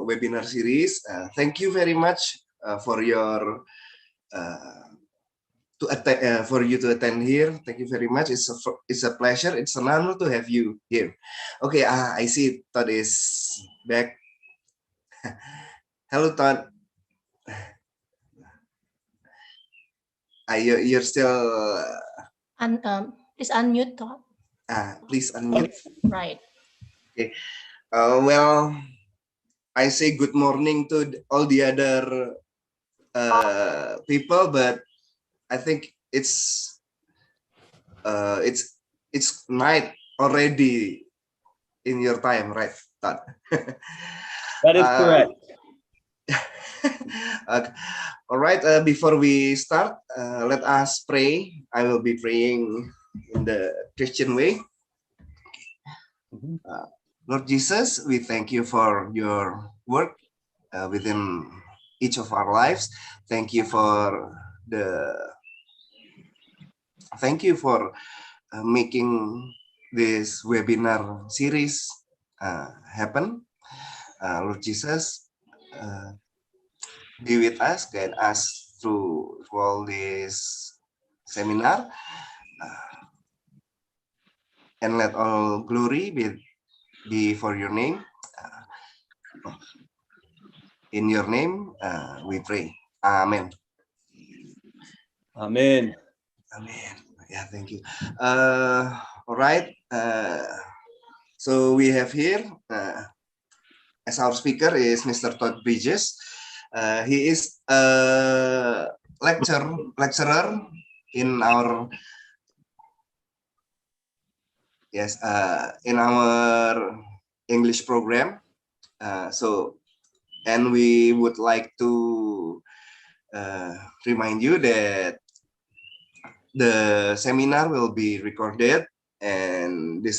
webinar series. Thank you very much for your for you to attend here. Thank you very much. It's a pleasure. It's an honor to have you here. Okay, I see Todd is back. Hello, Todd. You're still. Please unmute, Todd. Please unmute. Right. Okay. Well, I say good morning to all the other people, but I think it's night already in your time, right, Todd? That is correct. Okay. All right. Before we start, let us pray. I will be praying in the Christian way. Lord Jesus, we thank you for your work within each of our lives. Thank you for making this webinar series happen. Lord Jesus, be with us, guide us through all this seminar, and let all glory be for your name. In your name, we pray. Amen. Amen. Amen. Yeah, thank you. All right. So we have here, as our speaker is Mr. Todd Bridges. He is a lecturer in our English program. And we would like to remind you that the seminar will be recorded, and the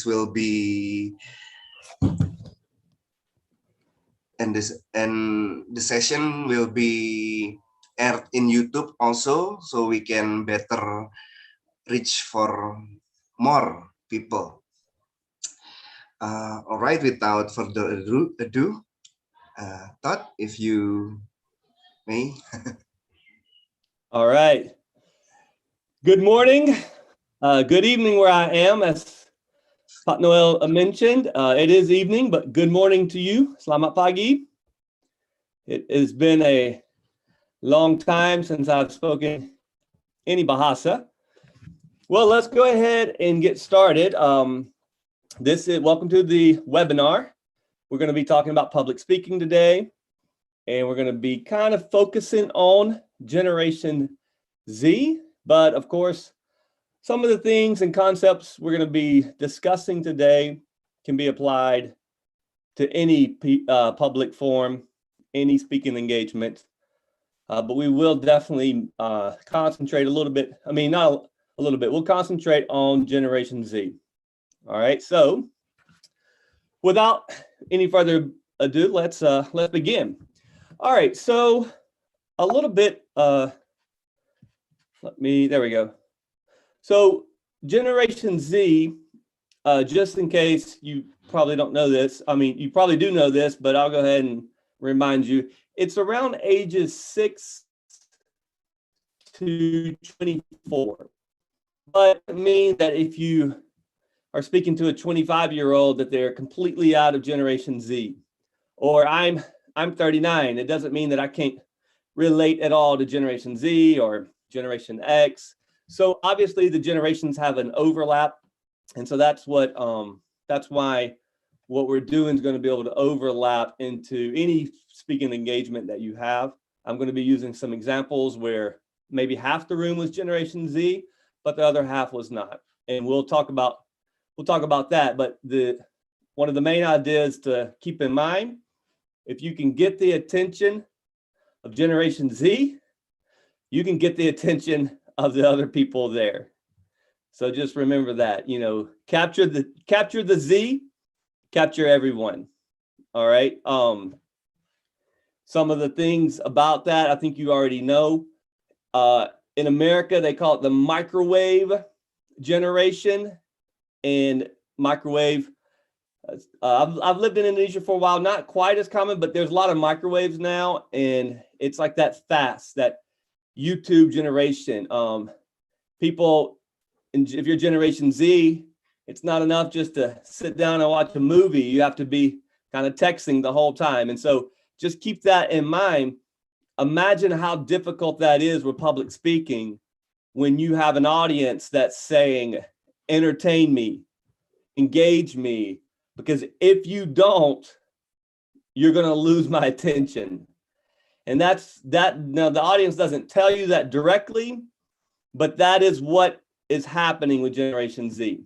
session will be aired in YouTube also, so we can better reach for more people. All right, without further ado, Todd, if you may. All right. Good morning. Good evening where I am. As Pak Noel mentioned, it is evening, but good morning to you. Selamat pagi. It has been a long time since I've spoken any Bahasa. Well, let's go ahead and get started. Welcome to the webinar. We're going to be talking about public speaking today, and we're going to be kind of focusing on Generation Z. But of course, some of the things and concepts we're going to be discussing today can be applied to any public forum, any speaking engagement. But we will definitely concentrate a little bit. I mean, not a little bit. We'll concentrate on Generation Z. All right. So without any further ado, let's begin. All right. So a little bit. There we go. So Generation Z, just in case you probably don't know this, I mean, you probably do know this, but I'll go ahead and remind you, it's around ages 6 to 24. But it means that if you are speaking to a 25-year-old that they're completely out of Generation Z, or I'm 39, it doesn't mean that I can't relate at all to Generation Z or Generation X. So obviously the generations have an overlap, and so that's why what we're doing is going to be able to overlap into any speaking engagement that you have. I'm going to be using some examples where maybe half the room was Generation Z, but the other half was not, and we'll talk about that. But one of the main ideas to keep in mind, if you can get the attention of Generation Z, you can get the attention of the other people there. So just remember that, capture the Z, capture everyone. All right. Some of the things about that, I think you already know. In America, they call it the microwave generation, and microwave I've lived in Indonesia for a while, not quite as common, but there's a lot of microwaves now, and it's like that YouTube generation. People, if you're Generation Z, it's not enough just to sit down and watch a movie. You have to be kind of texting the whole time. And so just keep that in mind. Imagine how difficult that is with public speaking when you have an audience that's saying, entertain me, engage me, because if you don't, you're going to lose my attention. And that's that. Now, the audience doesn't tell you that directly, but that is what is happening with Generation Z.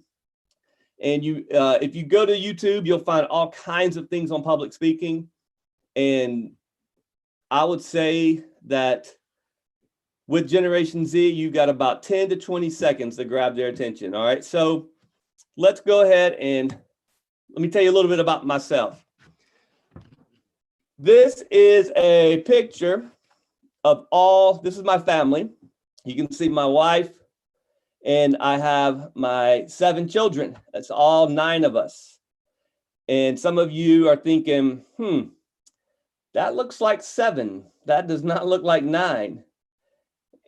And if you go to YouTube, you'll find all kinds of things on public speaking. And I would say that with Generation Z, you got about 10 to 20 seconds to grab their attention. All right. So let's go ahead and let me tell you a little bit about myself. This is a picture of this is my family. You can see my wife, and I have my 7 children. That's all 9 of us. And some of you are thinking, that looks like 7. That does not look like 9.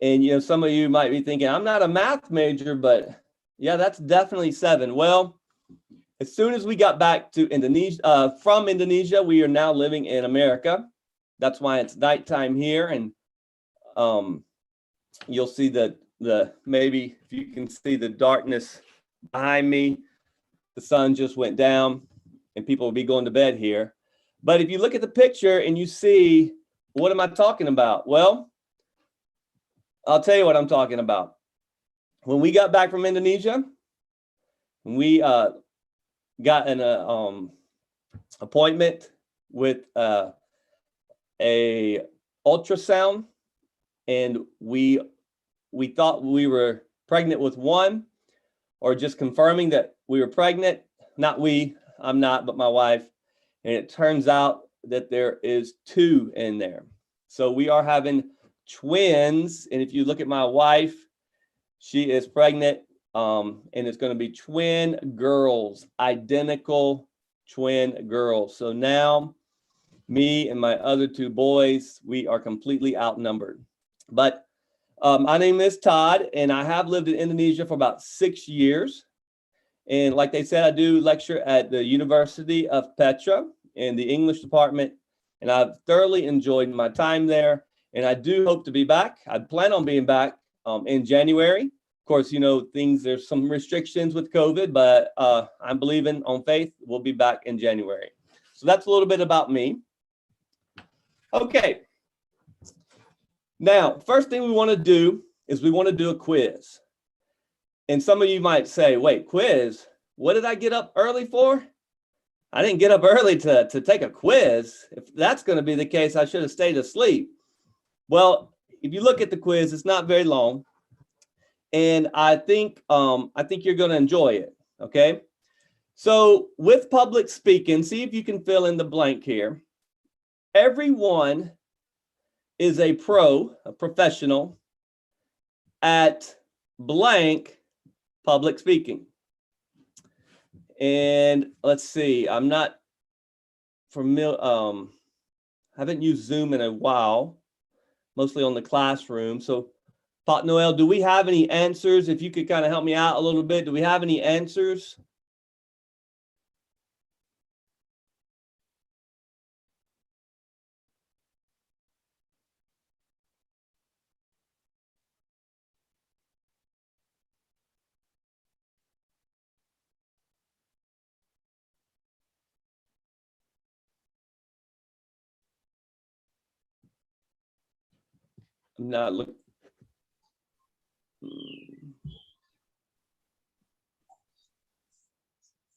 And, some of you might be thinking, I'm not a math major, but yeah, that's definitely 7. Well, as soon as we got back to Indonesia, from Indonesia, we are now living in America. That's why it's nighttime here. And you'll see maybe if you can see the darkness behind me, the sun just went down and people will be going to bed here. But if you look at the picture and you see, what am I talking about? Well, I'll tell you what I'm talking about. When we got back from Indonesia, we got an appointment with a ultrasound, and we thought we were pregnant with 1, or just confirming that we were pregnant. I'm not, but my wife. And it turns out that there is 2 in there. So we are having twins. And if you look at my wife, she is pregnant. And it's going to be twin girls, identical twin girls. So now me and my other 2 boys, we are completely outnumbered. But my name is Todd, and I have lived in Indonesia for about 6 years. And like they said, I do lecture at the University of Petra in the English department, and I've thoroughly enjoyed my time there. And I do hope to be back. I plan on being back in January. Of course, there's some restrictions with COVID, but I'm believing on faith we'll be back in January. So that's a little bit about me. Okay. Now, first thing we want to do is we want to do a quiz. And some of you might say, wait, quiz? What did I get up early for? I didn't get up early to take a quiz. If that's going to be the case, I should have stayed asleep. Well, if you look at the quiz, it's not very long. And I think you're going to enjoy it. Okay. So with public speaking, see if you can fill in the blank here. Everyone is a professional at blank public speaking. And let's see, I'm not familiar, haven't used Zoom in a while, mostly on the classroom. So Pat Noel, do we have any answers? If you could kind of help me out a little bit, do we have any answers? I'm not looking.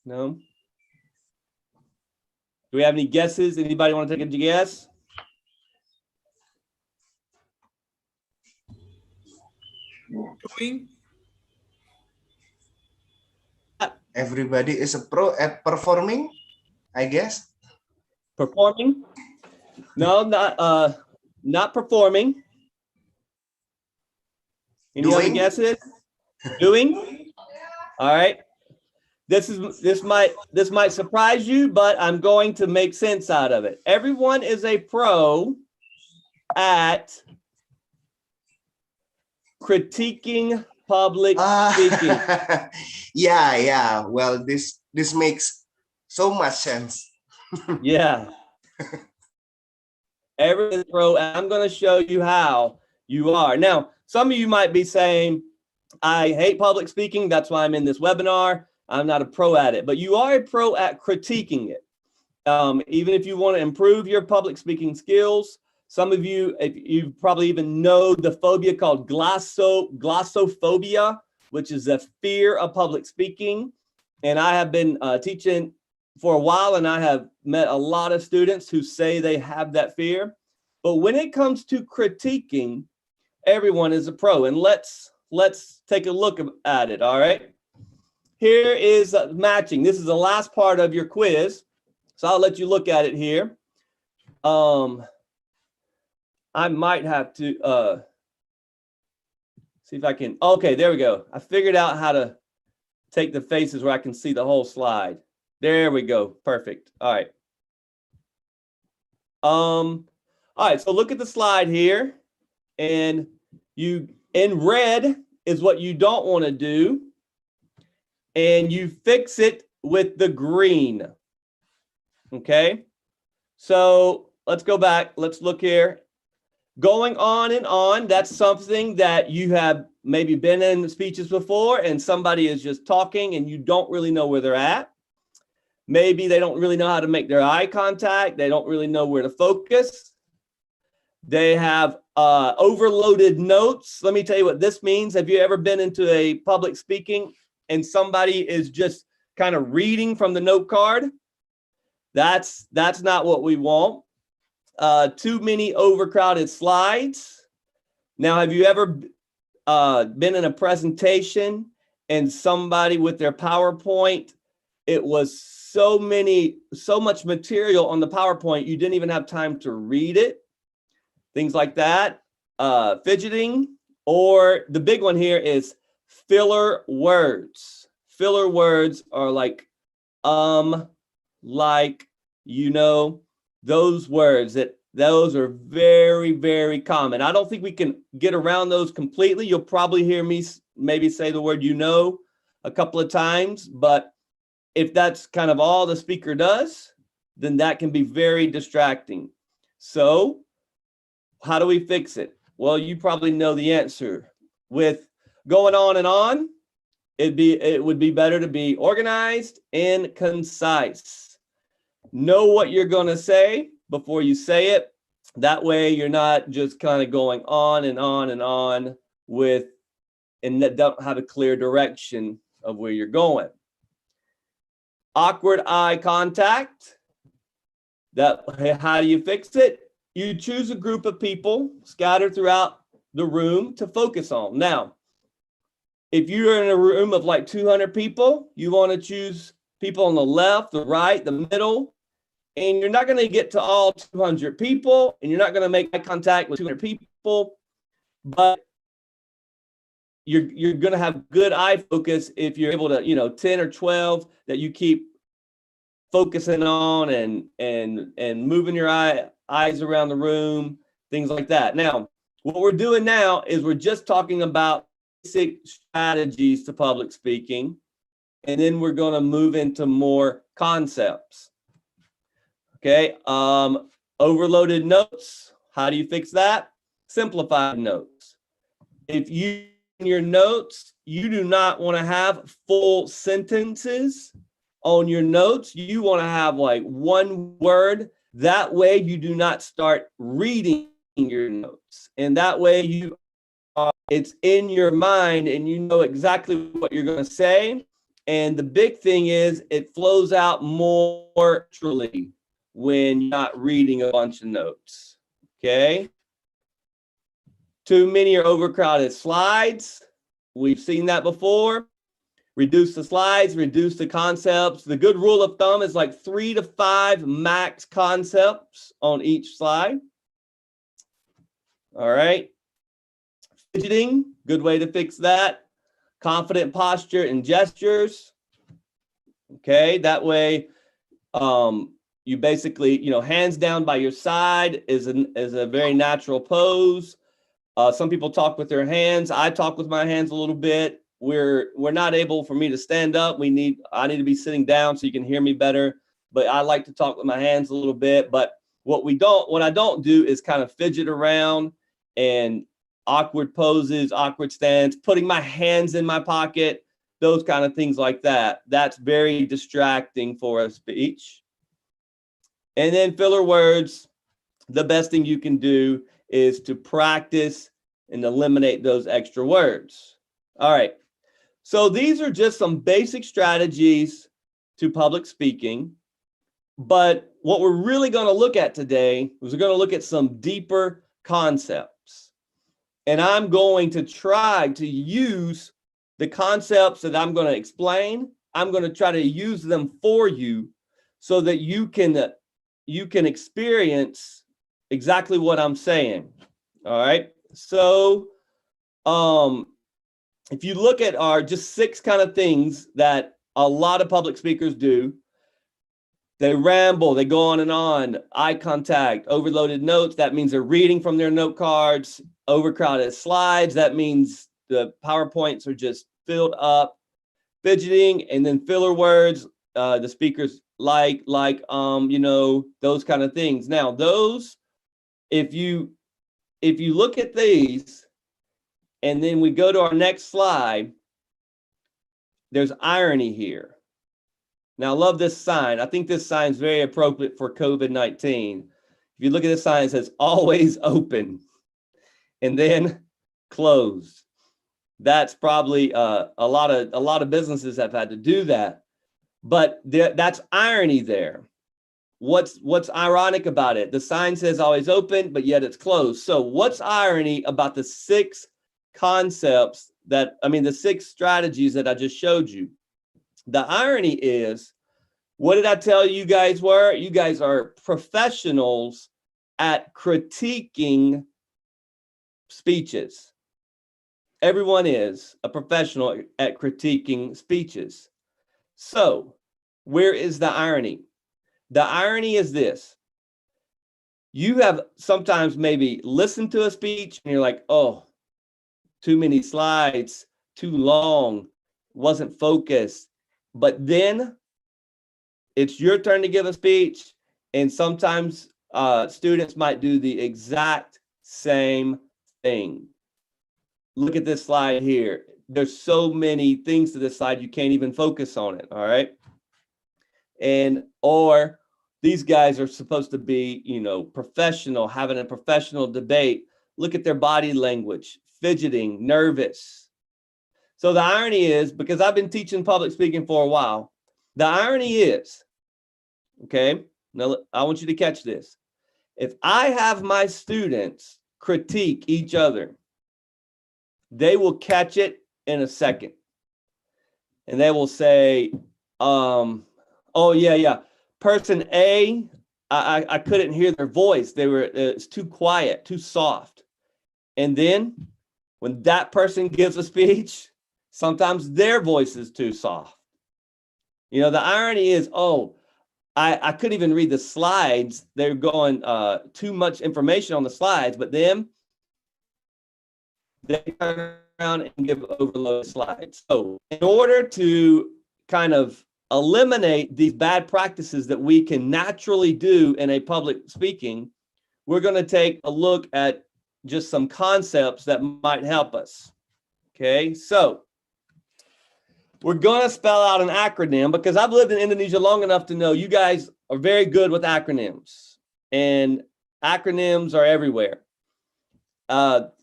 No. Do we have any guesses? Anybody want to take a guess? Doing. Everybody is a pro at performing, I guess. Performing? No, not performing. Any other guesses? Doing? All right. this might surprise you, but I'm going to make sense out of it. Everyone is a pro at critiquing public speaking. Yeah. Well, this makes so much sense. Yeah. Everyone's pro, and I'm going to show you how you are. Now, some of you might be saying, I hate public speaking. That's why I'm in this webinar. I'm not a pro at it, but you are a pro at critiquing it. Even if you want to improve your public speaking skills, some of you, if you probably even know the phobia called glossophobia, which is a fear of public speaking. And I have been teaching for a while, and I have met a lot of students who say they have that fear. But when it comes to critiquing, everyone is a pro. And let's take a look at it. All right. Here is matching. This is the last part of your quiz. So I'll let you look at it here. I might have to see if I can. Okay, there we go. I figured out how to take the faces where I can see the whole slide. There we go. Perfect. All right. All right, so look at the slide here, and you in red is what you don't want to do, and you fix it with the green. Okay, so let's go back. Let's look here. Going on and on, that's something that you have maybe been in speeches before, and somebody is just talking and you don't really know where they're at. Maybe they don't really know how to make their eye contact. They don't really know where to focus. They have overloaded notes. Let me tell you what this means. Have you ever been into a public speaking and somebody is just kind of reading from the note card? That's not what we want. Too many overcrowded slides. Now, have you ever been in a presentation and somebody with their PowerPoint, it was so much material on the PowerPoint, you didn't even have time to read it? Things like that. Fidgeting, or the big one here is filler words. Filler words are like, those words those are very, very common. I don't think we can get around those completely. You'll probably hear me maybe say the word a couple of times, but if that's kind of all the speaker does, then that can be very distracting. So how do we fix it? Well, you probably know the answer. With going on and on, it would be better to be organized and concise. Know what you're going to say before you say it. That way you're not just kind of going on and on and on and don't have a clear direction of where you're going. Awkward eye contact. How do you fix it? You choose a group of people scattered throughout the room to focus on. Now, if you're in a room of like 200 people, you want to choose people on the left, the right, the middle, and you're not going to get to all 200 people, and you're not going to make eye contact with 200 people, but you're going to have good eye focus if you're able to, 10 or 12 that you keep focusing on and moving your eyes around the room, things like that. Now, what we're doing now is we're just talking about basic strategies to public speaking, and then we're going to move into more concepts. Okay, overloaded notes. How do you fix that? Simplified notes. If you in your notes, you do not want to have full sentences on your notes. You want to have like one word. That way you do not start reading your notes. And that way it's in your mind and you know exactly what you're going to say. And the big thing is it flows out more naturally when you're not reading a bunch of notes. Okay. Too many or overcrowded slides. We've seen that before. Reduce the slides, reduce the concepts. The good rule of thumb is like 3 to 5 max concepts on each slide. All right. Fidgeting, good way to fix that. Confident posture and gestures. Okay, that way, you basically, hands down by your side is a very natural pose. Some people talk with their hands. I talk with my hands a little bit. We're not able for me to stand up. I need to be sitting down so you can hear me better. But I like to talk with my hands a little bit. But what I don't do is kind of fidget around and awkward poses, awkward stance, putting my hands in my pocket, those kind of things like that. That's very distracting for a speech. And then filler words, the best thing you can do is to practice and eliminate those extra words. All right. So these are just some basic strategies to public speaking. But what we're really going to look at today is we're going to look at some deeper concepts. And I'm going to try to use the concepts that I'm going to explain. I'm going to try to use them for you so that you can experience exactly what I'm saying. All right. So if you look at our just 6 kind of things that a lot of public speakers do, they ramble, they go on and on, eye contact, overloaded notes. That means they're reading from their note cards, overcrowded slides. That means the PowerPoints are just filled up, fidgeting, and then filler words. The speakers like those kind of things. Now, those, if you look at these, and then we go to our next slide, there's irony here. Now, I love this sign. I think this sign is very appropriate for COVID-19. If you look at this sign, it says always open and then closed. That's probably a lot of businesses have had to do that. But that's irony there. What's ironic about it? The sign says always open, but yet it's closed. So what's irony about the 6 concepts the 6 strategies that I just showed you? The irony is, what did I tell you guys were? You guys are professionals at critiquing speeches. Everyone is a professional at critiquing speeches. So where is the irony? The irony is this. You have sometimes maybe listened to a speech and you're like, oh, too many slides, too long, wasn't focused. But then it's your turn to give a speech, and sometimes students might do the exact same thing. Look at this slide here. There's so many things to this slide, you can't even focus on it, all right? Or these guys are supposed to be, professional, having a professional debate. Look at their body language, fidgeting, nervous. So the irony is, because I've been teaching public speaking for a while, the irony is, okay, now I want you to catch this. If I have my students critique each other, they will catch it in a second. And they will say, oh yeah, person A, I couldn't hear their voice. It's too quiet, too soft. And then when that person gives a speech, sometimes their voice is too soft. The irony is, I couldn't even read the slides. They're going too much information on the slides, but then they turn around and give overload slides. So in order to kind of eliminate these bad practices that we can naturally do in a public speaking, we're going to take a look at just some concepts that might help us. Okay, so we're going to spell out an acronym because I've lived in Indonesia long enough to know you guys are very good with acronyms, and acronyms are everywhere.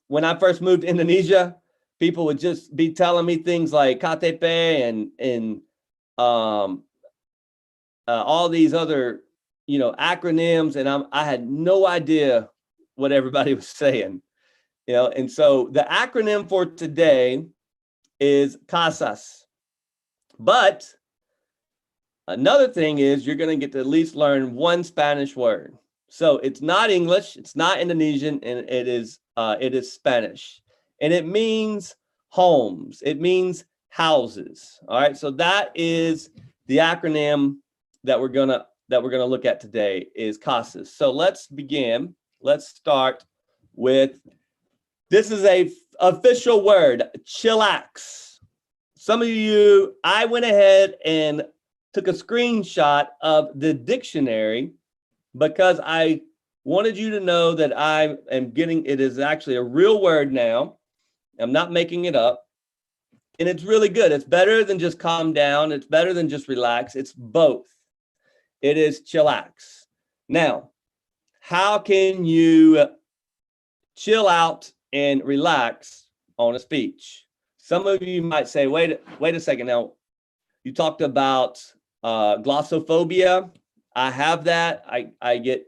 When I first moved to Indonesia, people would just be telling me things like KTP and all these other, acronyms, and I had no idea what everybody was saying, and so the acronym for today is CASAS. But another thing is you're going to get to at least learn one Spanish word. So it's not English, it's not Indonesian, and it is Spanish. And it means homes. It means houses. All right. So that is the acronym that we're gonna look at today is CASAS. So let's begin. Let's start with, this is a official word, chillax. Some of you, I went ahead and took a screenshot of the dictionary because I wanted you to know that I am getting, it is actually a real word now. I'm not making it up. And it's really good. It's better than just calm down. It's better than just relax. It's both. It is chillax. Now, how can you chill out and relax on a speech? Some of you might say, wait a second. Now, you talked about glossophobia. I have that. I get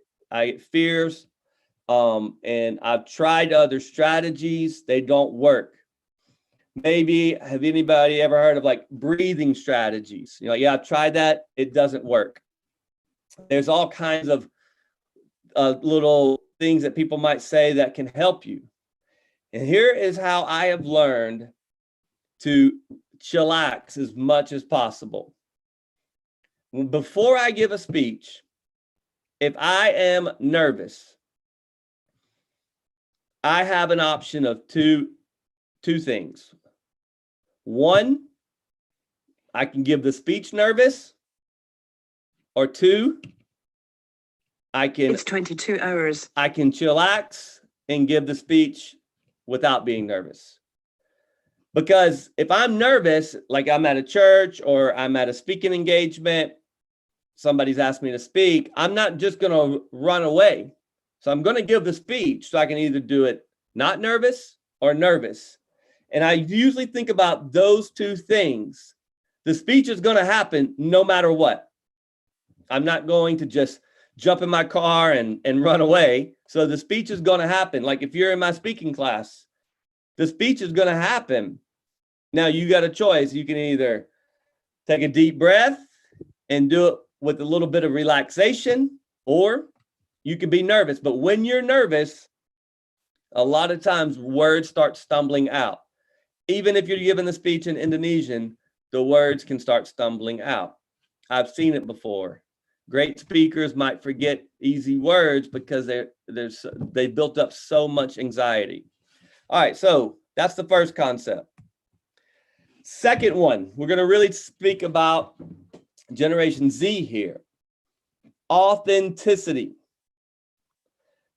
fears. And I've tried other strategies. They don't work. Maybe, have anybody ever heard of like breathing strategies? You know, yeah, I've tried that. It doesn't work. There's all kinds of little things that people might say that can help you. And here is how I have learned to chillax as much as possible. Before I give a speech, if I am nervous, I have an option of two things. One, I can give the speech nervous, or two, It's 22 hours. I can chillax and give the speech without being nervous. Because if I'm nervous, like I'm at a church or I'm at a speaking engagement, somebody's asked me to speak, I'm not just going to run away. So I'm going to give the speech so I can either do it not nervous or nervous. And I usually think about those two things. The speech is going to happen no matter what. I'm not going to just jump in my car and run away. So the speech is going to happen. Like if you're in my speaking class, the speech is going to happen. Now you got a choice. You can either take a deep breath and do it with a little bit of relaxation, or you can be nervous. But when you're nervous, a lot of times words start stumbling out. Even if you're giving the speech in Indonesian, the words can start stumbling out. I've seen it before. Great speakers might forget easy words because they built up so much anxiety. All right, so that's the first concept. Second one, we're going to really speak about Generation Z here. Authenticity.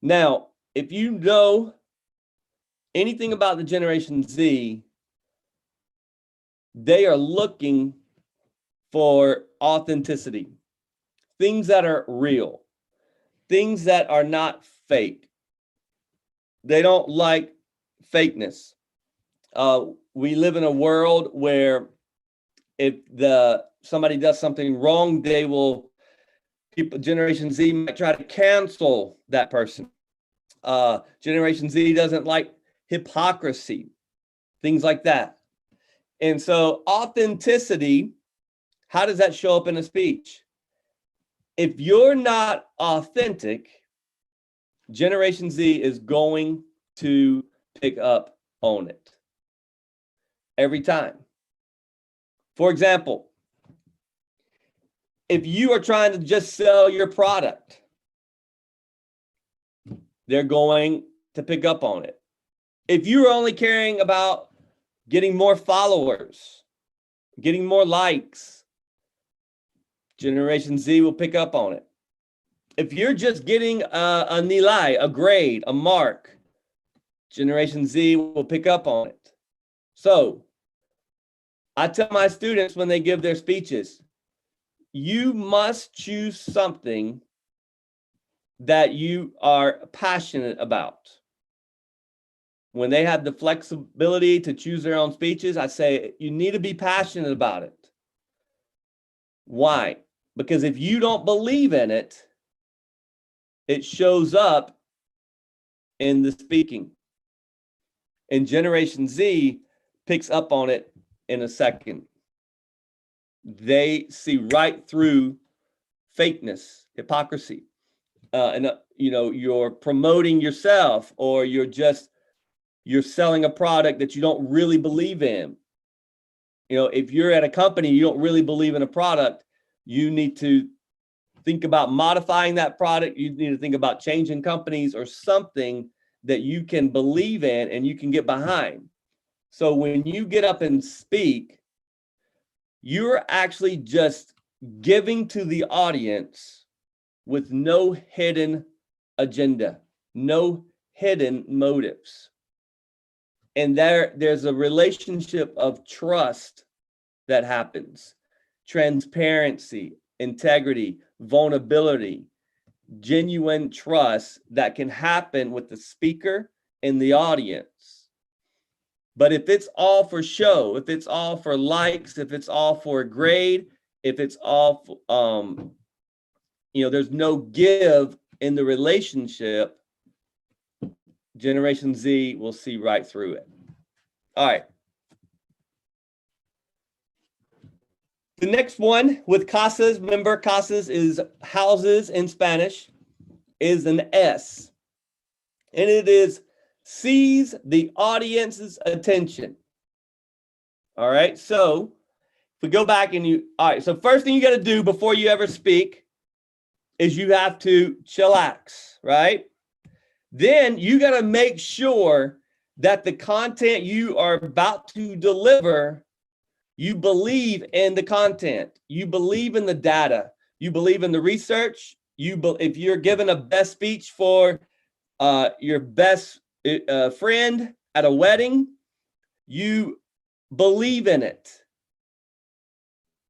Now, if you know anything about the Generation Z, they are looking for authenticity. Things that are real, things that are not fake. They don't like fakeness. We live in a world where if somebody does something wrong, Generation Z might try to cancel that person. Generation Z doesn't like hypocrisy, things like that. And so authenticity, how does that show up in a speech? If you're not authentic, Generation Z is going to pick up on it every time. For example, if you are trying to just sell your product, they're going to pick up on it. If you're only caring about getting more followers, getting more likes, Generation Z will pick up on it. If you're just getting a nilai, a grade, a mark, Generation Z will pick up on it. So I tell my students when they give their speeches, you must choose something that you are passionate about. When they have the flexibility to choose their own speeches, I say, you need to be passionate about it. Why? Because if you don't believe in it, it shows up in the speaking. And Generation Z picks up on it in a second. They see right through fakeness, hypocrisy. You're promoting yourself, or you're selling a product that you don't really believe in. You know, if you're at a company, you don't really believe in a product, You need to think about modifying that product. You need to think about changing companies or something that you can believe in and you can get behind. So when you get up and speak, you're actually just giving to the audience with no hidden agenda, no hidden motives. And there's a relationship of trust that happens. Transparency, integrity, vulnerability, genuine trust that can happen with the speaker and the audience. But if it's all for show, if it's all for likes, if it's all for a grade, if it's all, there's no give in the relationship, Generation Z will see right through it. All right. The next one with casas, remember casas is houses in Spanish, is an S. And it is seize the audience's attention. All right, so if we go back and so first thing you got to do before you ever speak is you have to chillax, right? Then you got to make sure that the content you are about to deliver, you believe in the content, you believe in the data, you believe in the research. If you're given a best speech for your best friend at a wedding, you believe in it.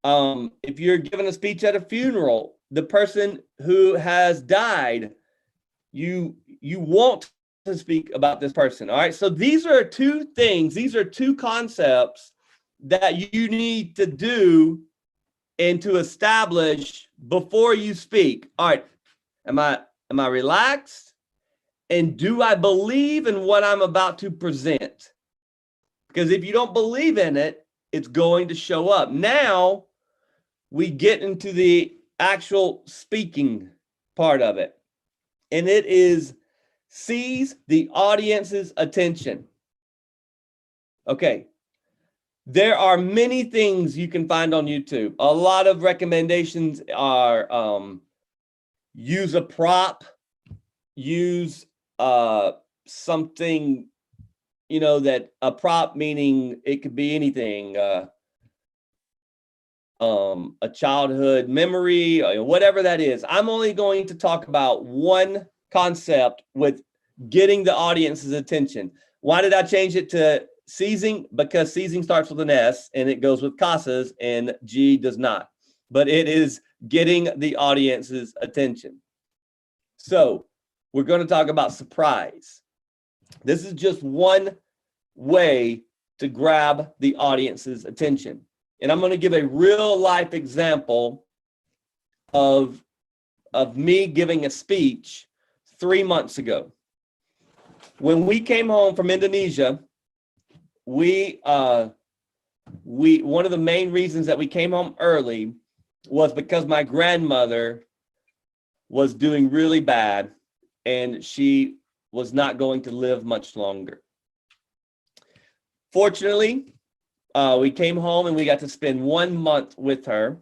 If you're giving a speech at a funeral, the person who has died, you want to speak about this person. All right. So these are two things. These are two concepts that you need to do and to establish before you speak. All right. Am I relaxed? And do I believe in what I'm about to present? Because if you don't believe in it, it's going to show up. Now we get into the actual speaking part of it. And it is seize the audience's attention. Okay. There are many things you can find on YouTube. A lot of recommendations are use a prop, use something, that a prop, meaning it could be anything, a childhood memory, or whatever that is. I'm only going to talk about one concept with getting the audience's attention. Why did I change it to seizing? Because seizing starts with an S and it goes with casas and G does not. But it is getting the audience's attention. So we're going to talk about surprise. This is just one way to grab the audience's attention. And I'm going to give a real life example of me giving a speech 3 months ago. When we came home from Indonesia, one of the main reasons that we came home early was because my grandmother was doing really bad and she was not going to live much longer. Fortunately, we came home and we got to spend 1 month with her,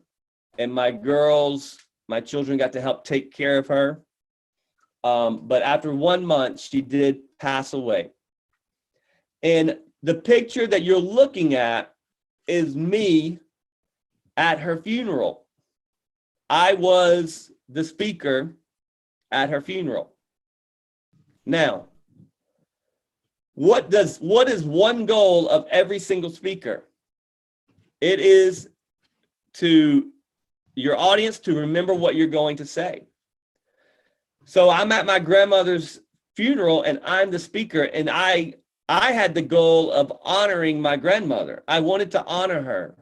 and my children got to help take care of her. But after 1 month, she did pass away. And the picture that you're looking at is me at her funeral. I was the speaker at her funeral. Now, what is one goal of every single speaker? It is to your audience to remember what you're going to say. So I'm at my grandmother's funeral and I'm the speaker, and I had the goal of honoring my grandmother. I wanted to honor her,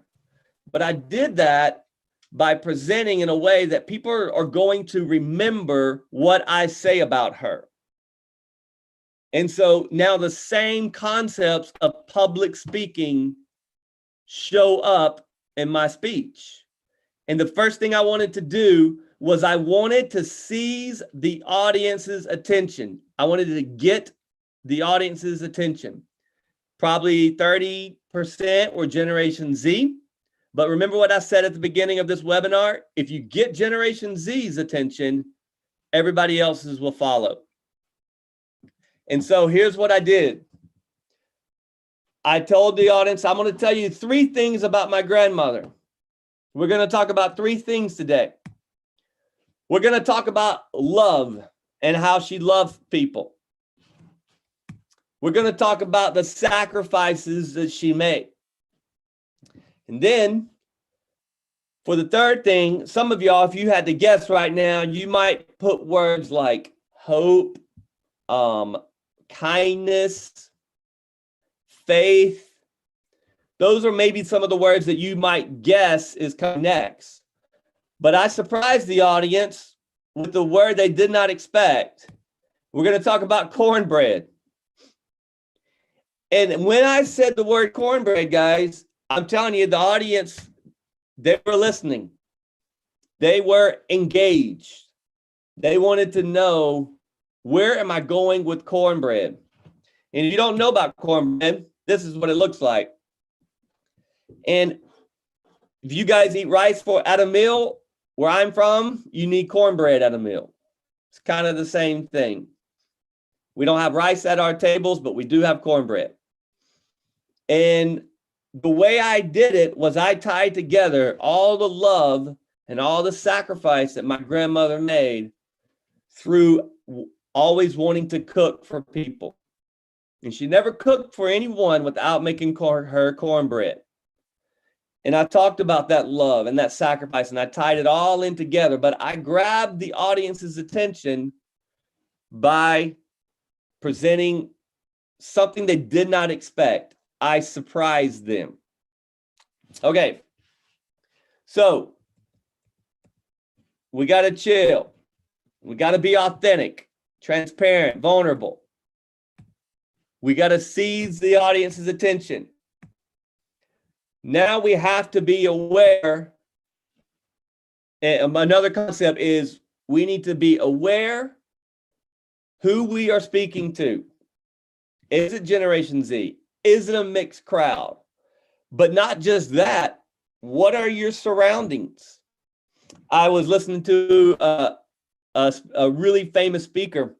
but I did that by presenting in a way that people are going to remember what I say about her. And so now the same concepts of public speaking show up in my speech. And the first thing I wanted to do was I wanted to seize the audience's attention. I wanted to get the audience's attention. Probably 30% were Generation Z, But remember what I said at the beginning of this webinar? If you get Generation Z's attention, everybody else's will follow. And so here's what I did. I told the audience, I'm going to tell you 3 things about my grandmother. We're going to talk about 3 things today. We're going to talk about love and how she loved people. We're going to talk about the sacrifices that she made. And then for the 3rd thing, some of y'all, if you had to guess right now, you might put words like hope, kindness, faith. Those are maybe some of the words that you might guess is coming next. But I surprised the audience with the word they did not expect. We're going to talk about cornbread. And when I said the word cornbread, guys, I'm telling you, the audience, they were listening. They were engaged. They wanted to know, where am I going with cornbread? And if you don't know about cornbread, this is what it looks like. And if you guys eat rice at a meal, where I'm from, you need cornbread at a meal. It's kind of the same thing. We don't have rice at our tables, but we do have cornbread. And the way I did it was I tied together all the love and all the sacrifice that my grandmother made through always wanting to cook for people. And she never cooked for anyone without making her cornbread. And I talked about that love and that sacrifice, and I tied it all in together, but I grabbed the audience's attention by presenting something they did not expect. I surprised them. Okay, so we got to chill. We got to be authentic, transparent, vulnerable. We got to seize the audience's attention. Now we have to be aware. And another concept is we need to be aware who we are speaking to. Is it Generation Z? Is it a mixed crowd? But not just that, what are your surroundings? I was listening to a really famous speaker,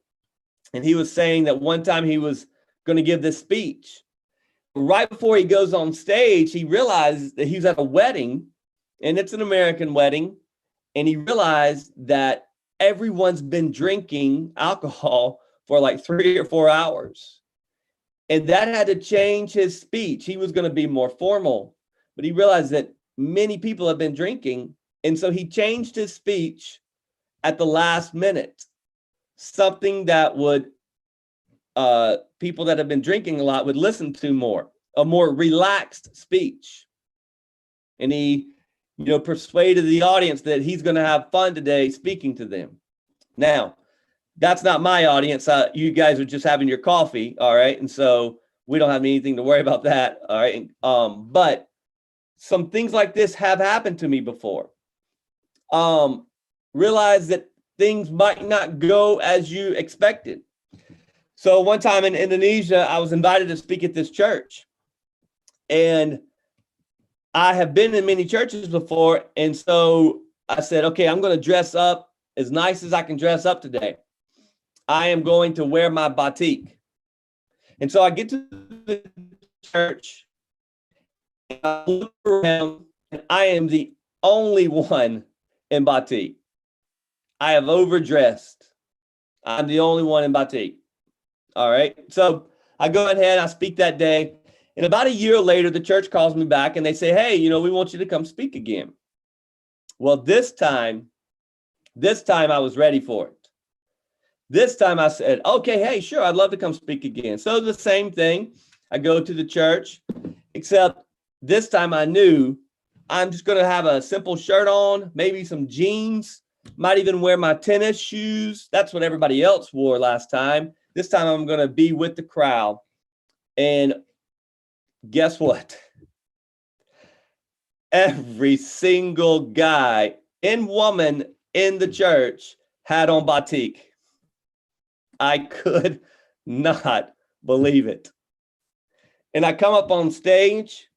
and he was saying that one time he was going to give this speech. Right before he goes on stage, he realized that he was at a wedding, and it's an American wedding, and he realized that everyone's been drinking alcohol for like 3 or 4 hours. And that had to change his speech. He was going to be more formal, but he realized that many people have been drinking. And so he changed his speech at the last minute, something that would people that have been drinking a lot would listen to more, a more relaxed speech. And he, persuaded the audience that he's going to have fun today speaking to them. Now, that's not my audience. You guys are just having your coffee, all right? And so we don't have anything to worry about that, all right? But some things like this have happened to me before. Realize that things might not go as you expected. So one time in Indonesia, I was invited to speak at this church. And I have been in many churches before. And so I said, okay, I'm going to dress up as nice as I can dress up today. I am going to wear my batik. And so I get to the church, and I look around, and I am the only one in batik. I have overdressed. I'm the only one in batik. All right. So I go ahead, I speak that day. And about a year later, the church calls me back and they say, hey, we want you to come speak again. Well, this time I was ready for it. This time I said, okay, hey, sure, I'd love to come speak again. So the same thing, I go to the church, except this time I knew I'm just going to have a simple shirt on, maybe some jeans, might even wear my tennis shoes. That's what everybody else wore last time. This time I'm going to be with the crowd. And guess what? Every single guy and woman in the church had on batik. I could not believe it. And I come up on stage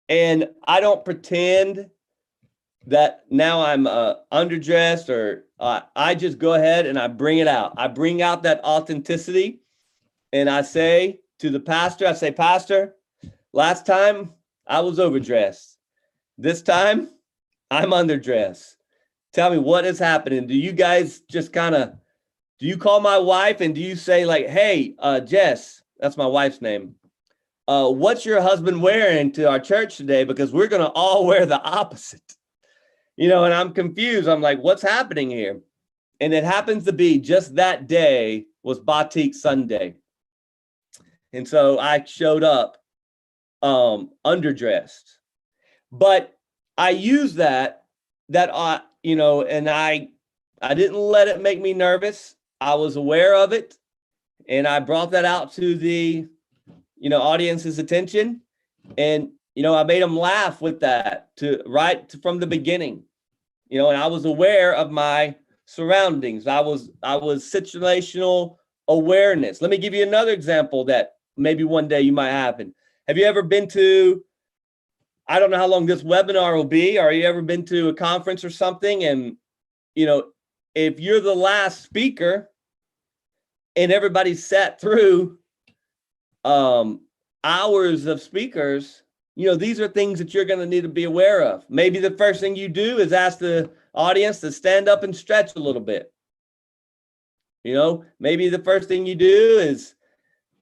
And I don't pretend that now I'm underdressed or I just go ahead and I bring it out. I bring out that authenticity and I say to the pastor, I say, Pastor, last time I was overdressed. This time I'm underdressed. Tell me what is happening. Do you guys just do you call my wife and do you say like, hey, Jess, that's my wife's name. What's your husband wearing to our church today? Because we're going to all wear the opposite. And I'm confused. I'm like, what's happening here? And it happens to be just that day was Batik Sunday. And so I showed up underdressed. But I used that and I didn't let it make me nervous. I was aware of it. And I brought that out to the, audience's attention. And I made them laugh with that from the beginning, and I was aware of my surroundings. I was situational awareness. Let me give you another example that maybe one day you might happen. Have you ever been to, I don't know how long this webinar will be, or you ever been to a conference or something? And, if you're the last speaker and everybody sat through hours of speakers, these are things that you're going to need to be aware of. Maybe the first thing you do is ask the audience to stand up and stretch a little bit. Maybe the first thing you do is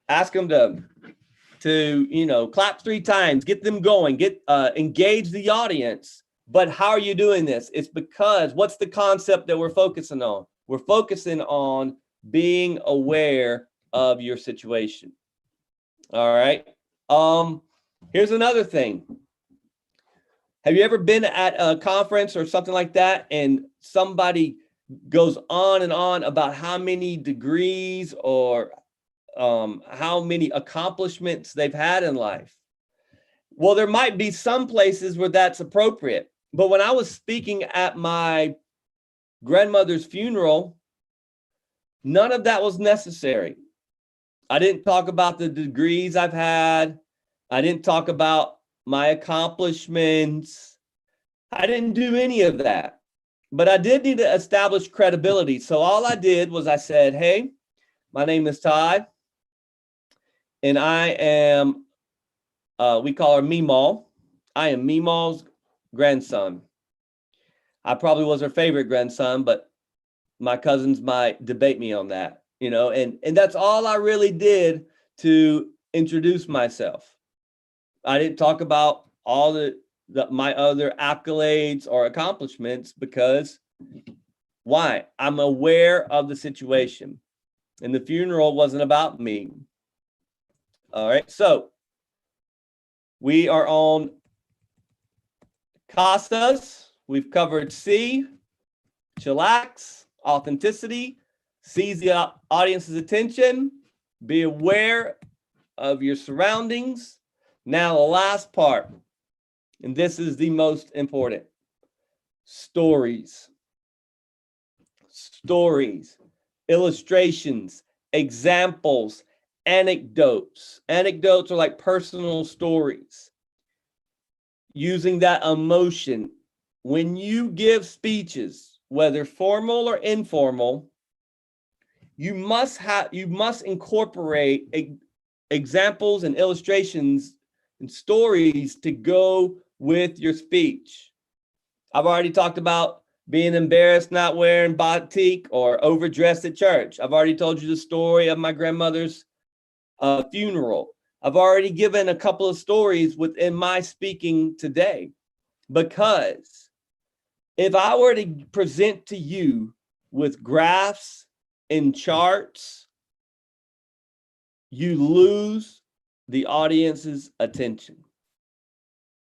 ask them to clap 3 times, get them going, engage the audience. But how are you doing this? It's because what's the concept that we're focusing on? We're focusing on being aware of your situation. All right. Here's another thing. Have you ever been at a conference or something like that and somebody goes on and on about how many degrees or how many accomplishments they've had in life? Well, there might be some places where that's appropriate. But when I was speaking at my grandmother's funeral, none of that was necessary. I didn't talk about the degrees I've had. I didn't talk about my accomplishments. I didn't do any of that. But I did need to establish credibility. So all I did was I said, hey, my name is Todd. And I am, we call her Meemaw. I am Meemaw's grandson. I probably was her favorite grandson, but my cousins might debate me on that, and that's all I really did to introduce myself. I didn't talk about all my other accolades or accomplishments because why? I'm aware of the situation, and the funeral wasn't about me. All right, so we are on CASAs. We've covered C, chillax, authenticity, seize the audience's attention, be aware of your surroundings. Now, the last part, and this is the most important, stories. Stories, illustrations, examples, anecdotes. Anecdotes are like personal stories. Using that emotion. When you give speeches, whether formal or informal, you must incorporate examples and illustrations and stories to go with your speech. I've already talked about being embarrassed not wearing batik or overdressed at church. I've already told you the story of my grandmother's funeral. I've already given a couple of stories within my speaking today, because if I were to present to you with graphs and charts, you lose the audience's attention.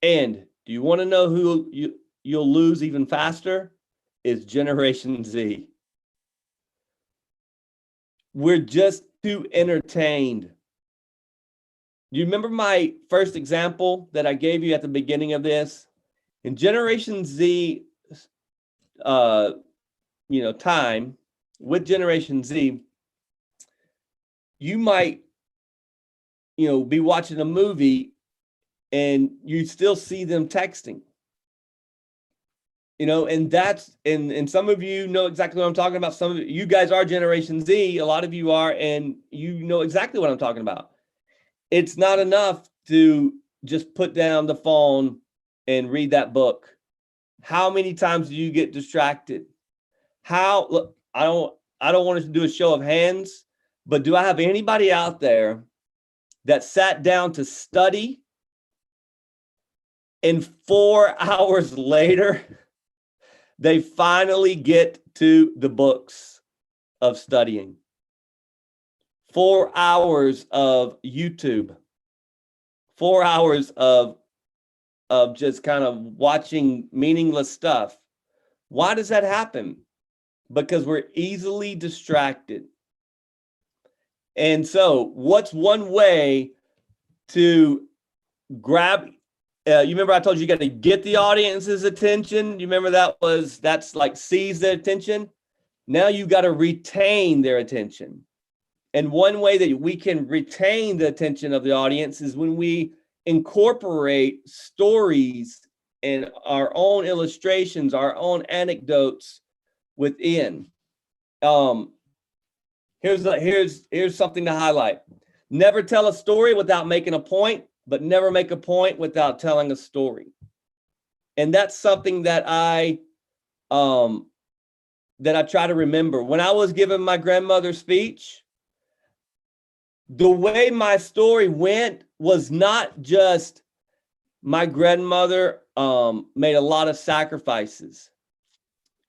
And do you want to know who you'll lose even faster? Is Generation Z. We're just too entertained. Do you remember my first example that I gave you at the beginning of this? In Generation Z, time with Generation Z, you might, be watching a movie and you still see them texting. And and some of you know exactly what I'm talking about. Some of you guys are Generation Z, a lot of you are, and you know exactly what I'm talking about. It's not enough to just put down the phone and read that book. How many times do you get distracted? Look, I don't want us to do a show of hands, but do I have anybody out there that sat down to study and 4 hours later, they finally get to the books of studying? 4 hours of YouTube, 4 hours of just kind of watching meaningless stuff. Why does that happen? Because we're easily distracted. And so what's one way to grab, you remember I told you got to get the audience's attention? You remember that's like seize their attention? Now you got to retain their attention. And one way that we can retain the attention of the audience is when we incorporate stories and our own illustrations, our own anecdotes within. Here's something to highlight. Never tell a story without making a point, but never make a point without telling a story. And that's something that I try to remember. When I was giving my grandmother's speech, the way my story went was not just my grandmother made a lot of sacrifices,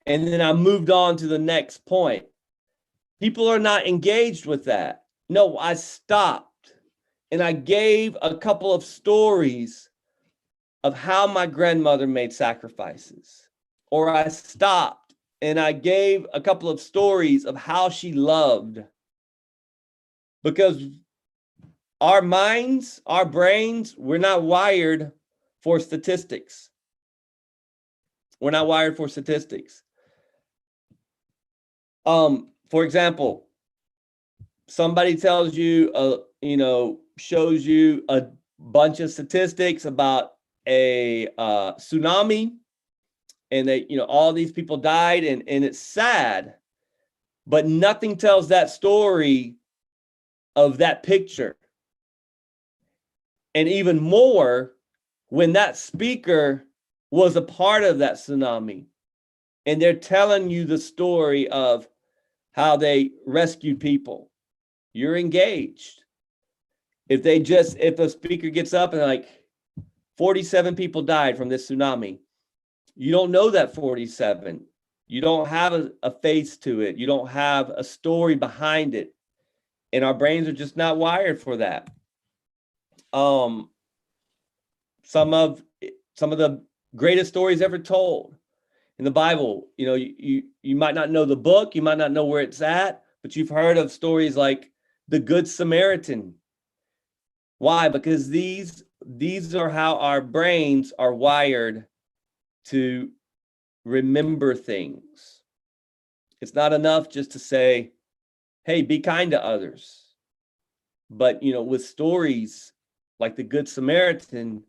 and then I moved on to the next point. People are not engaged with that. No, I stopped and I gave a couple of stories of how my grandmother made sacrifices. Or I stopped and I gave a couple of stories of how she loved. Because our minds, our brains, we're not wired for statistics. We're not wired for statistics. For example, somebody tells you, shows you a bunch of statistics about a tsunami, and that, all these people died, and it's sad, but nothing tells that story of that picture. And even more, when that speaker was a part of that tsunami, and they're telling you the story of how they rescued people, you're engaged. If a speaker gets up and like 47 people died from this tsunami, you don't know that 47. You don't have a face to it. You don't have a story behind it. And our brains are just not wired for that. Some of the greatest stories ever told in the Bible, you might not know the book, you might not know where it's at, but you've heard of stories like the Good Samaritan. Why? Because these are how our brains are wired to remember things. It's not enough just to say, hey, be kind to others. But, with stories like the Good Samaritan,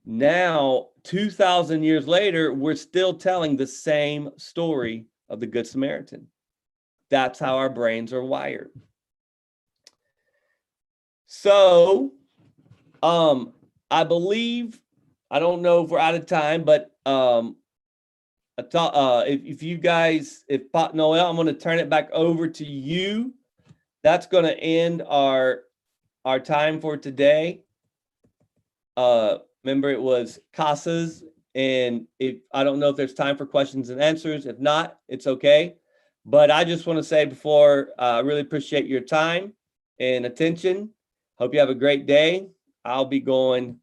now 2,000 years later, we're still telling the same story of the Good Samaritan. That's how our brains are wired. So, I believe, I don't know if we're out of time, but if Pat Noel, I'm going to turn it back over to you. That's going to end our time for today. Remember, it was Casas, and I don't know if there's time for questions and answers. If not, it's okay. But I just want to say before, I really appreciate your time and attention. Hope you have a great day. I'll be going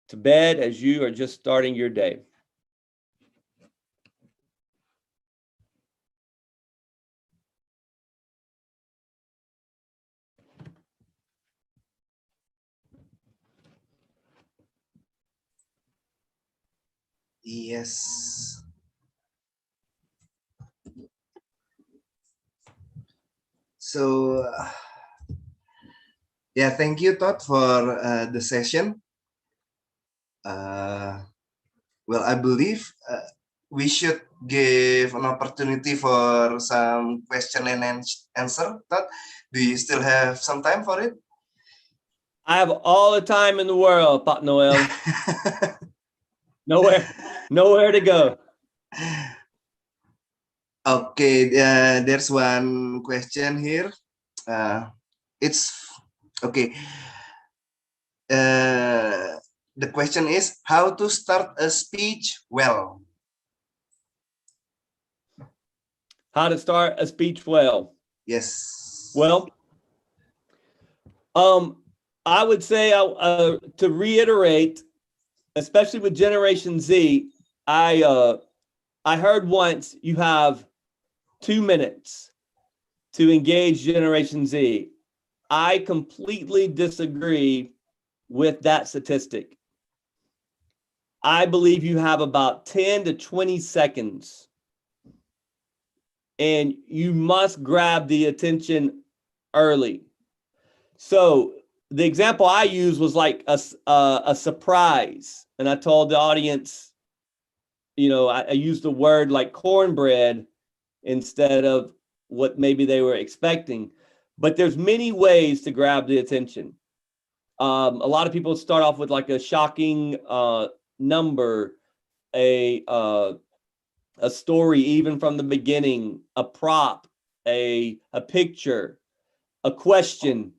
to bed as you are just starting your day. Yes. So, yeah, thank you, Todd, for the session. Well, I believe we should give an opportunity for some question and answer. Todd, do you still have some time for it? I have all the time in the world, Pak Noel. Nowhere to go. Okay, there's one question here. It's okay. The question is how to start a speech well. How to start a speech well. Yes. Well, I would say to reiterate, especially with Generation Z, I heard once you have 2 minutes to engage Generation Z. I completely disagree with that statistic. I believe you have about 10 to 20 seconds, and you must grab the attention early. So the example I used was like a surprise, and I told the audience, I used the word like cornbread instead of what maybe they were expecting. But there's many ways to grab the attention. A lot of people start off with like a shocking number, a story even from the beginning, a prop, a picture, a question.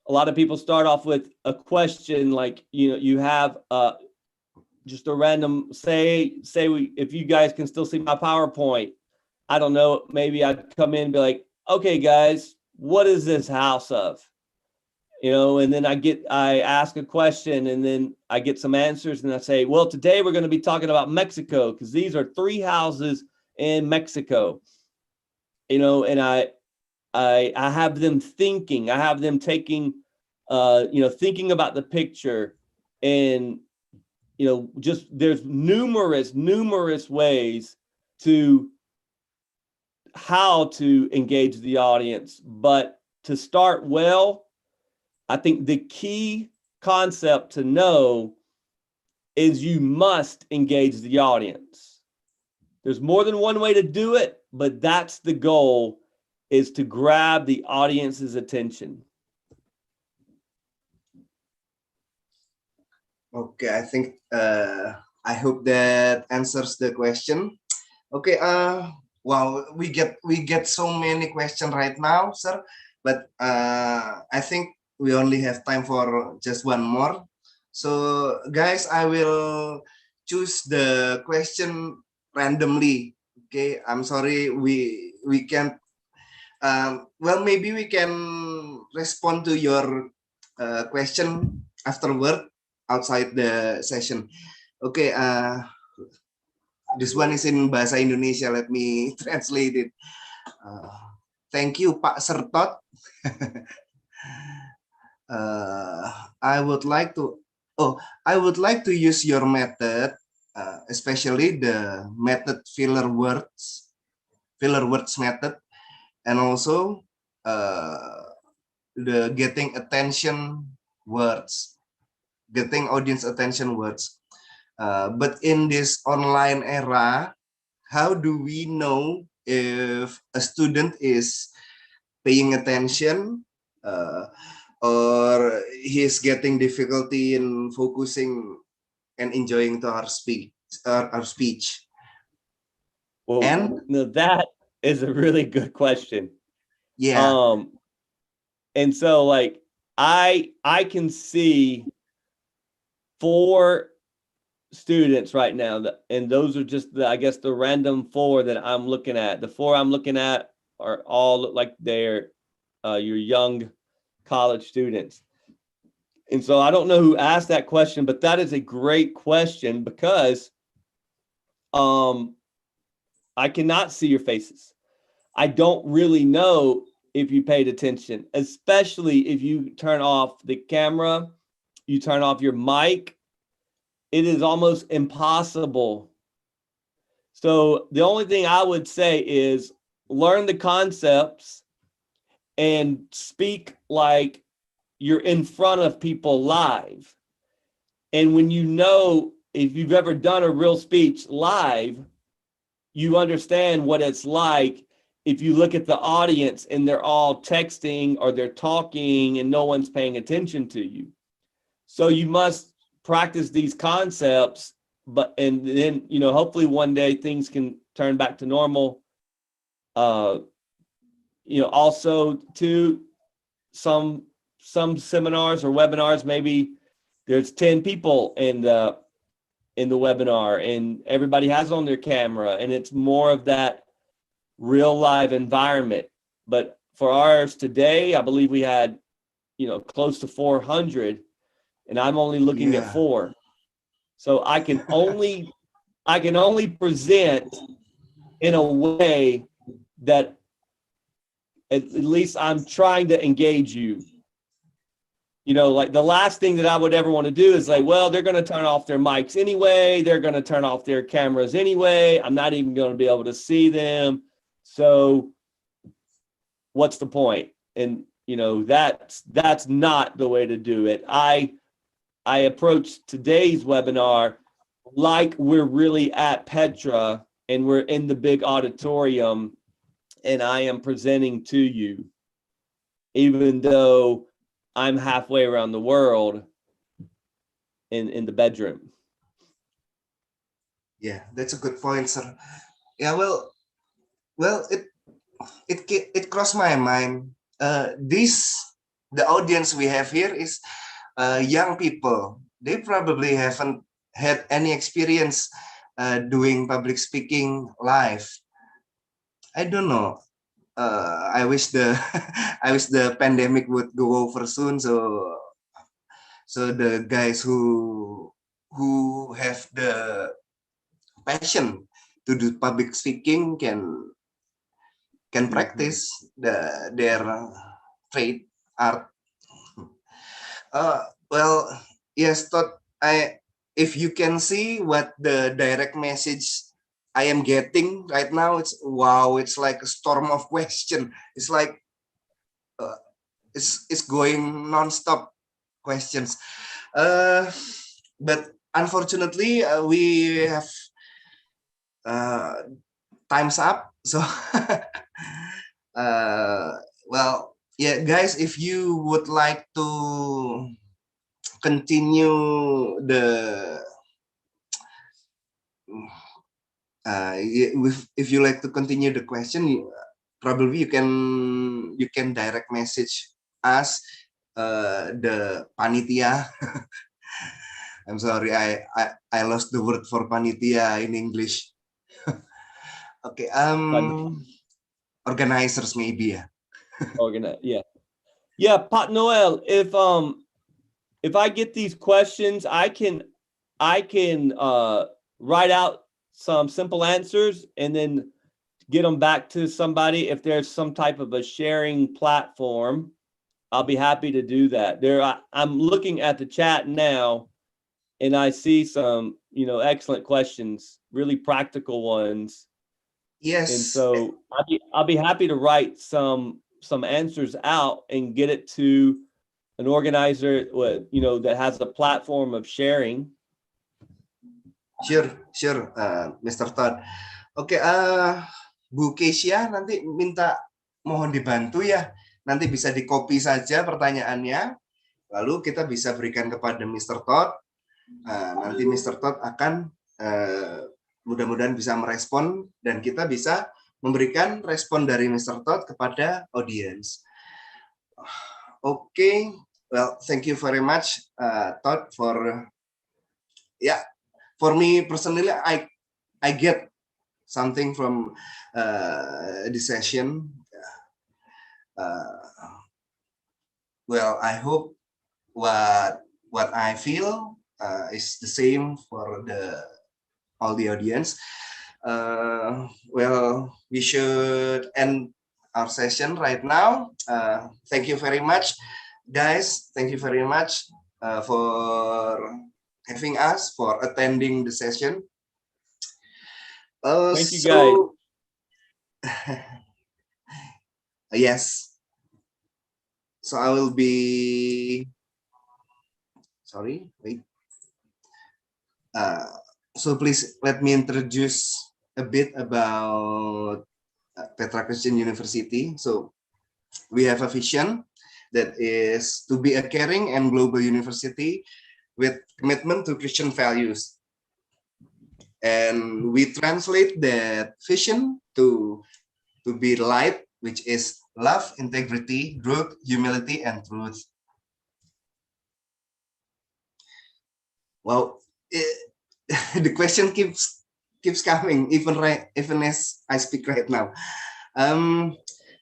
A lot of people start off with a question like, you have just a random, if you guys can still see my PowerPoint, I don't know, maybe I'd come in and be like, okay, guys, what is this house of? And then I ask a question, and then I get some answers, and I say, well, today we're going to be talking about Mexico because these are 3 houses in Mexico. And I have them thinking. I have them taking, thinking about the picture, and just there's numerous ways to how to engage the audience, but to start well, I think the key concept to know is you must engage the audience. There's more than one way to do it, but that's the goal, is to grab the audience's attention. Okay, I think I hope that answers the question. Okay, well, we get so many questions right now, sir, but I think we only have time for just one more. So, guys, I will choose the question randomly. Okay, I'm sorry, we can't. Well, maybe we can respond to your question afterward outside the session. Okay, this one is in Bahasa Indonesia. Let me translate it. Thank you, Pak Sertot. I would like to use your method, especially the method filler words method, and also the getting audience attention words. But in this online era, how do we know if a student is paying attention or he's getting difficulty in focusing and enjoying to our speech? Well, And that is a really good question. Yeah. And so like I can see 4 students right now, and those are just the random 4 that I'm looking at. The 4 I'm looking at are all look like they're your young college students. And so I don't know who asked that question, but that is a great question because I cannot see your faces. I don't really know if you paid attention, especially if you turn off the camera, you turn off your mic. It is almost impossible. So the only thing I would say is learn the concepts and speak like you're in front of people live. And when you know, if you've ever done a real speech live, you understand what it's like if you look at the audience and they're all texting or they're talking and no one's paying attention to you. So you must practice these concepts, and then, hopefully one day things can turn back to normal. Also to some seminars or webinars, maybe there's 10 people in the webinar and everybody has on their camera and it's more of that real live environment. But for ours today, I believe we had, close to 400 and I'm only looking at 4. So I can only present in a way that at least I'm trying to engage you. Like the last thing that I would ever want to do is like, well, they're going to turn off their mics anyway. They're going to turn off their cameras anyway. I'm not even going to be able to see them. So what's the point? And, that's not the way to do it. I approached today's webinar like we're really at Petra and we're in the big auditorium and I am presenting to you, even though I'm halfway around the world in the bedroom. Yeah, that's a good point, sir. Yeah, well, it crossed my mind. The audience we have here is young people. They probably haven't had any experience doing public speaking live. I don't know. I wish the I wish the pandemic would go over soon, so the guys who have the passion to do public speaking can practice their trade art. Well, yes, Todd, if you can see what the direct message I am getting right now, it's wow, it's like a storm of question. It's like it's going non-stop questions. But unfortunately, we have time's up. So, well, yeah, guys, if you would like to continue the if you like to continue the question, probably you can direct message us, the panitia. I'm sorry, I lost the word for panitia in English. Okay, organizers maybe, yeah. Yeah, Pat Noel, if I get these questions, I can write out some simple answers and then get them back to somebody. If there's some type of a sharing platform, I'll be happy to do that. I'm looking at the chat now and I see some, excellent questions, really practical ones. Yes. And so I'll be happy to write some answers out and get it to an organizer, that has a platform of sharing. Sure, Mr. Todd. Oke, Bu Kesia nanti minta mohon dibantu ya. Nanti bisa di-copy saja pertanyaannya, lalu kita bisa berikan kepada Mr. Todd. Nanti Mr. Todd akan mudah-mudahan bisa merespon dan kita bisa memberikan respon dari Mr. Todd kepada audience. Okay, well, thank you very much, Todd, for for me personally, I get something from this session. Well, I hope what I feel is the same for all the audience. Well, we should end our session right now. Thank you very much, guys. Thank you very much for having us, for attending the session. Thank you, guys. Yes. So I will be, sorry, wait. So please let me introduce a bit about Petra Christian University. So we have a vision that is to be a caring and global university with commitment to Christian values. And we translate that vision to be light, which is love, integrity, growth, humility, and truth. Well, the question keeps coming even as I speak right now.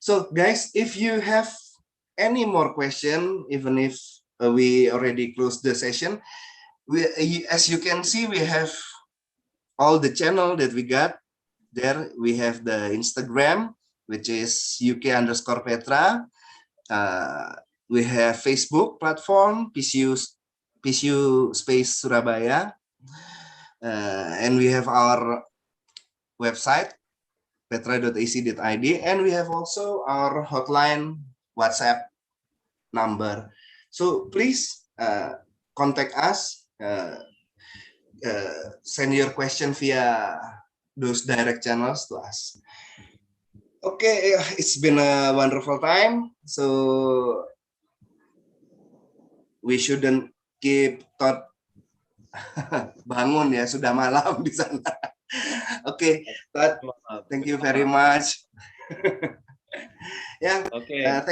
So guys, if you have any more question, even if we already closed the session, as you can see, we have all the channel that we got there. We have the Instagram, which is UK_Petra. We have Facebook platform, PCU Space Surabaya. And we have our website, petra.ac.id, and we have also our hotline WhatsApp number. So please contact us, send your question via those direct channels to us. Okay, it's been a wonderful time. So we shouldn't keep thought bangun ya, sudah malam di sana. Oke, Todd, thank you very much. Yeah. Okay. Thank